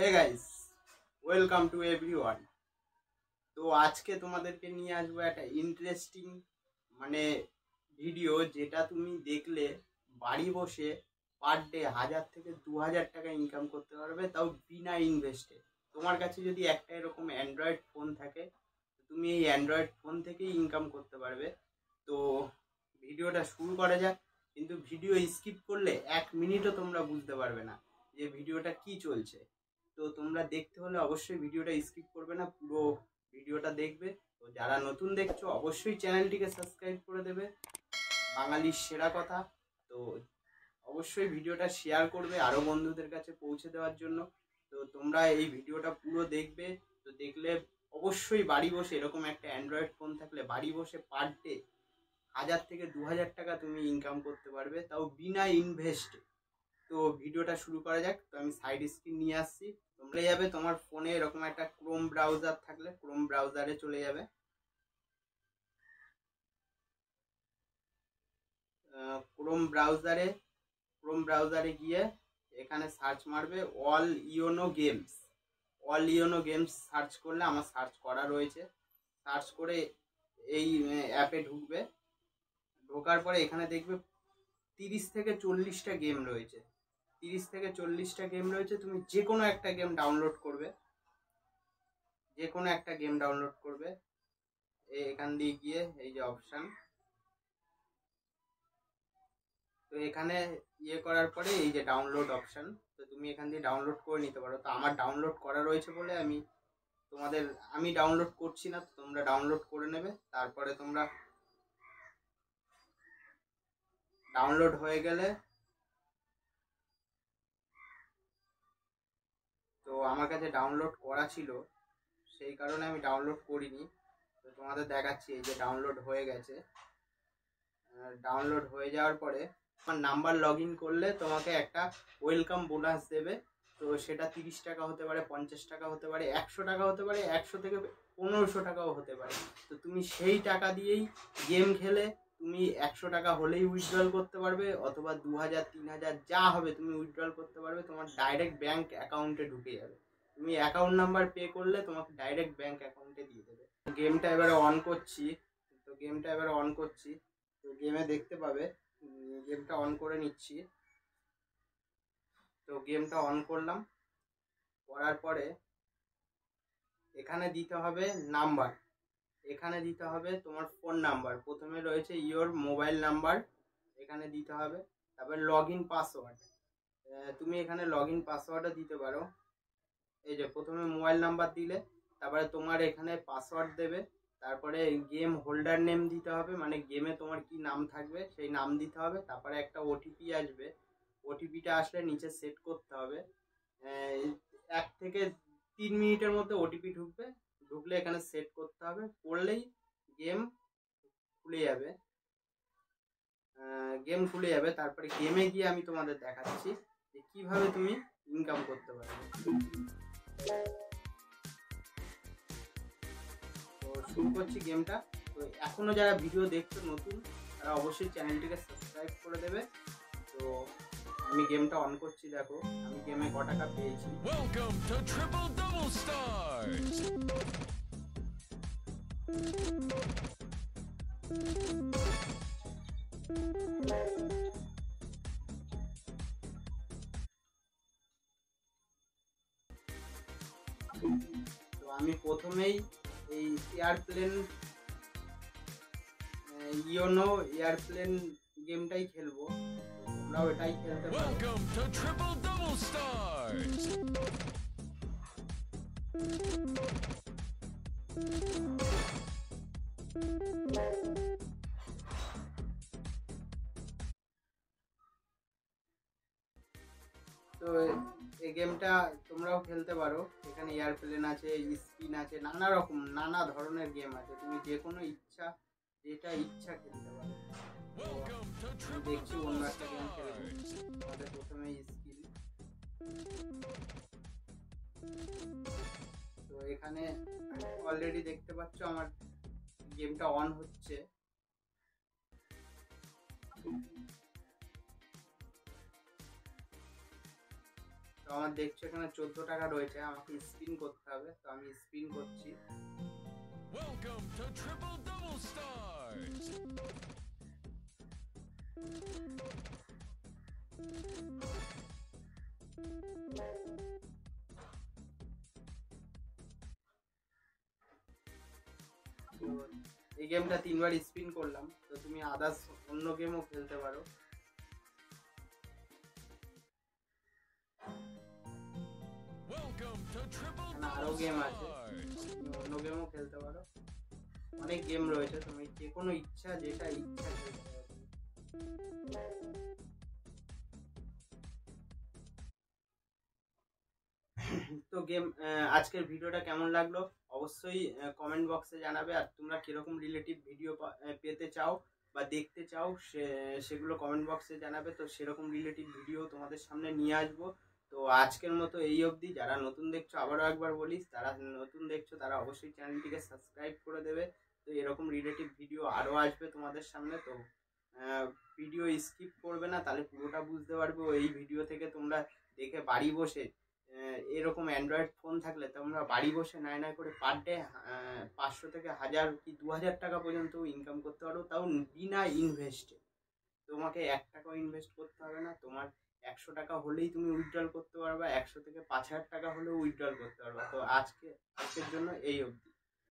Hey guys, welcome to everyone. তো আজকে তোমাদেরকে নিয়ে আসবো একটা ইন্টারেস্টিং ভিডিও, যেটা তুমি দেখলে বাড়ি বসে পার ডে 1000 থেকে 2000 টাকা ইনকাম করতে পারবে, তাও বিনা ইনভেস্টে। তোমার কাছে যদি একটা এরকম অ্যান্ড্রয়েড ফোন থাকে, তুমি এই অ্যান্ড্রয়েড ফোন থেকেই ইনকাম করতে পারবে। তো ভিডিওটা শুরু করা যাক। কিন্তু ভিডিও স্কিপ করলে 1 মিনিটও তোমরা বুঝতে পারবে না যে ভিডিওটা কি চলছে। তো তোমরা দেখতে হলে অবশ্যই ভিডিওটা স্কিপ করবে না, পুরো ভিডিওটা দেখবে। তো যারা নতুন দেখছো অবশ্যই চ্যানেলটিকে সাবস্ক্রাইব করে দেবে, বাঙালির সেরা কথা। তো অবশ্যই ভিডিওটা শেয়ার করবে আরও বন্ধুদের কাছে পৌঁছে দেওয়ার জন্য। তো তোমরা এই ভিডিওটা পুরো দেখবে। তো দেখলে অবশ্যই বাড়ি বসে এরকম একটা অ্যান্ড্রয়েড ফোন থাকলে বাড়ি বসে পার ডে 1000 থেকে 2000 টাকা তুমি ইনকাম করতে পারবে, তাও বিনা ইনভেস্টে। তো ভিডিওটা শুরু করা যাক। তো আমি সাইড স্ক্রিন নিয়ে আসছি। তোমরা যাবে তোমার ফোনে এরকম একটা ক্রোম ব্রাউজার থাকলে ক্রোম ব্রাউজারে চলে যাবে। ক্রোম ব্রাউজারে গিয়ে এখানে সার্চ মারবে all YONO games. All YONO games search করলে আমার সার্চ করা রয়েছে। সার্চ করে এই অ্যাপে ঢুকবে। ঢোকার পরে এখানে দেখবে 30 থেকে 40টা গেম রয়েছে। 30 থেকে 40টা গেম রয়েছে। তুমি যে কোনো একটা গেম ডাউনলোড করবে, এখান দিয়ে গিয়ে এই যে অপশান, তো এখানে করার পরে এই যে ডাউনলোড অপশান, তো তুমি এখান দিয়ে ডাউনলোড করে নিতে পারো। তো আমার ডাউনলোড করা রয়েছে বলে আমি ডাউনলোড করছি না, তো তোমরা ডাউনলোড করে নেবে। তারপরে তোমরা ডাউনলোড হয়ে গেলে, তো আমার কাছে ডাউনলোড করা ছিল সেই কারণে আমি ডাউনলোড করিনি। তো তোমাদের দেখাচ্ছি, এই যে ডাউনলোড হয়ে গেছে। ডাউনলোড হয়ে যাওয়ার পরে আমার নাম্বার লগ ইন করলে তোমাকে একটা ওয়েলকাম বোনাস দেবে। তো সেটা 30 টাকা হতে পারে, 50 টাকা হতে পারে, 100 টাকা হতে পারে, 100 থেকে 1500 টাকাও হতে পারে। তো তুমি সেই টাকা দিয়েই গেম খেলে তুমি 100 টাকা হলেই উইথড্রল করতে পারবে, অথবা 2000 3000 যা হবে তুমি উইথড্রল করতে পারবে। তোমার ডাইরেক্ট ব্যাংক অ্যাকাউন্টে ঢুকে যাবে। তুমি অ্যাকাউন্ট নাম্বার পে করলে তোমাকে ডাইরেক্ট ব্যাংক অ্যাকাউন্টে দিয়ে দেবে। গেমটা এবারে অন করছি। তো গেমে দেখতে পাবে, গেমটা অন করে নিচ্ছি। তো গেমটা অন করলাম। করার পরে এখানে দিতে হবে নাম্বার, এখানে দিতে হবে তোমার ফোন নাম্বার। প্রথমে রয়েছে ইওর মোবাইল নাম্বার, এখানে দিতে হবে। তারপরে লগ ইন পাসওয়ার্ড, তুমি এখানে লগ ইন পাসওয়ার্ডও দিতে পারো। এই যে প্রথমে মোবাইল নাম্বার দিলে, তারপরে তোমার এখানে পাসওয়ার্ড দেবে। তারপরে গেম হোল্ডার নেম দিতে হবে, মানে গেমে তোমার কি নাম থাকবে সেই নাম দিতে হবে। তারপরে একটা ওটিপি আসবে, ওটিপিটা আসলে নিচে সেট করতে হবে। 1 থেকে 3 মিনিটের মধ্যে ওটিপি ঢুকবে। ঢুকলে এখানে সেট করতে হবে, করলেই গেম খুলে যাবে। তারপরে গেমে গিয়ে আমি তোমাদের দেখাচ্ছি যে কিভাবে তুমি ইনকাম করতে পারবে। তো শুরু করছি গেমটা। তো এখনো যারা ভিডিও দেখছো নতুন, তারা অবশ্যই চ্যানেলটিকে সাবস্ক্রাইব করে দেবে। তো আমি গেমটা অন করছি। দেখো আমি গেমে ক টাকা পেয়েছি। Welcome to Triple Double Stars. তো আমি প্রথমেই এই ইওনো এয়ারপ্লেন গেমটাই খেলবো। তোমরাও এটাই খেলতে পারো। Welcome to Triple Double Stars. তো এই গেমটা তোমরাও খেলতে পারো। এখানে এয়ারপ্লেন আছে, স্পিন আছে, নানা ধরনের গেম আছে। তুমি যে কোনো যেটা ইচ্ছা খেলতে পারো। Welcome to আমি Triple দেখছি অন্য Double একটা গেম খেলবো। Stars. আমাদের প্রথমে স্কিল। তো এখানে অলরেডি দেখতে পাচ্ছ আমার গেমটা অন হচ্ছে। তো আমার দেখছো এখানে 14 টাকা রয়েছে, আমাকে স্পিন করতে হবে, তো আমি স্পিন করছি। Welcome to Triple Double Stars. তো এই গেমটা 3বার স্পিন করলাম, তো তুমি আদার্স অন্য গেমও খেলতে পারো। Welcome to Triple এখানে আরো Double গেম আছে, Stars. তুমি অন্য গেমও খেলতে পারো, অনেক গেম রয়েছে, তুমি যে কোনো ইচ্ছা যেটা ইচ্ছা খেলতে পারো। তো গেম আজকের ভিডিওটা কেমন লাগলো অবশ্যই কমেন্ট বক্সে জানাবে, আর তোমরা কিরকম রিলেটিভ ভিডিও পেতে চাও বা দেখতে চাও সেগুলো কমেন্ট বক্সে জানাবে, তো সেরকম রিলেটিভ ভিডিও তোমাদের সামনে নিয়ে আসবো। তো আজকের মতো এই অবধি। যারা নতুন দেখছো আবারও একবার বলিস, তারা নতুন দেখছো তারা অবশ্যই চ্যানেলটিকে সাবস্ক্রাইব করে দেবে। তো এরকম রিলেটিভ ভিডিও আরও আসবে তোমাদের সামনে। তো ভিডিও স্কিপ করবে না, তাহলে পুরোটা বুঝতে পারবে। এই ভিডিও থেকে তোমরা দেখে বাড়ি বসে এরকম অ্যান্ড্রয়েড ফোন থাকলে তোমরা বাড়ি বসে নাই করে পার ডে 500 থেকে 1000 কি 2000 টাকা পর্যন্ত ইনকাম করতে পারো, তাও বিনা ইনভেস্টে। তোমাকে 1 টাকাও ইনভেস্ট করতে হবে না। তোমার 100 টাকা হলেই তুমি উইথড্রল করতে পারবা, 100 থেকে 5000 টাকা হলেও উইথড্রল করতে পারবা। তো আজকের জন্য এই অবধি।